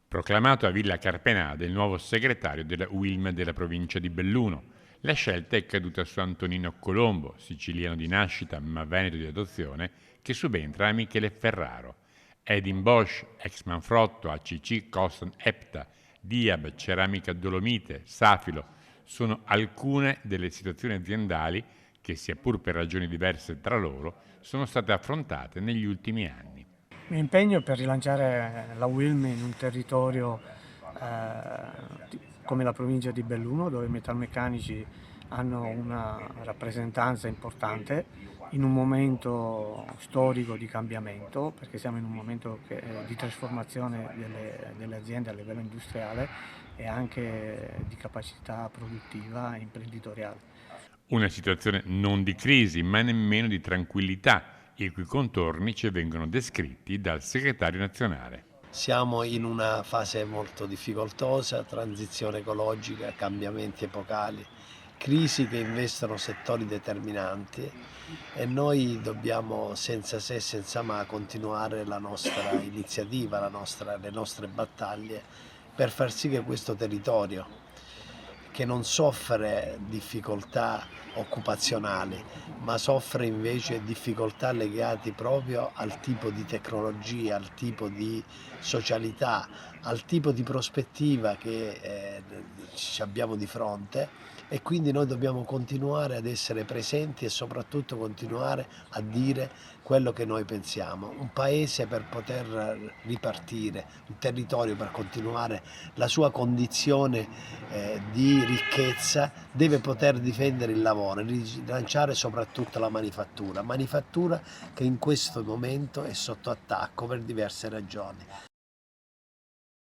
Proclamato a Villa Carpenade il nuovo segretario della UILM della provincia di Belluno. La scelta è caduta su Antonino Colombo, siciliano di nascita ma veneto di adozione, che subentra a Michele Ferraro. Edin Bosch, ex Manfrotto, ACC, Coston Epta, Diab, Ceramica Dolomite, Safilo sono alcune delle situazioni aziendali che, sia pur per ragioni diverse tra loro, sono state affrontate negli ultimi anni. Mi impegno per rilanciare la Wilm in un territorio come la provincia di Belluno, dove i metalmeccanici hanno una rappresentanza importante in un momento storico di cambiamento, perché siamo in un momento di trasformazione delle aziende a livello industriale e anche di capacità produttiva e imprenditoriale. Una situazione non di crisi, ma nemmeno di tranquillità, i cui contorni ci vengono descritti dal segretario nazionale. Siamo in una fase molto difficoltosa, transizione ecologica, cambiamenti epocali, crisi che investono settori determinanti e noi dobbiamo senza se e senza ma continuare la nostra iniziativa, le nostre battaglie per far sì che questo territorio, che non soffre difficoltà occupazionali, ma soffre invece difficoltà legate proprio al tipo di tecnologia, al tipo di socialità, al tipo di prospettiva che ci abbiamo di fronte, e quindi noi dobbiamo continuare ad essere presenti e soprattutto continuare a dire quello che noi pensiamo. Un paese per poter ripartire, un territorio per continuare la sua condizione di ricchezza, deve poter difendere il lavoro, rilanciare soprattutto la manifattura che in questo momento è sotto attacco per diverse ragioni.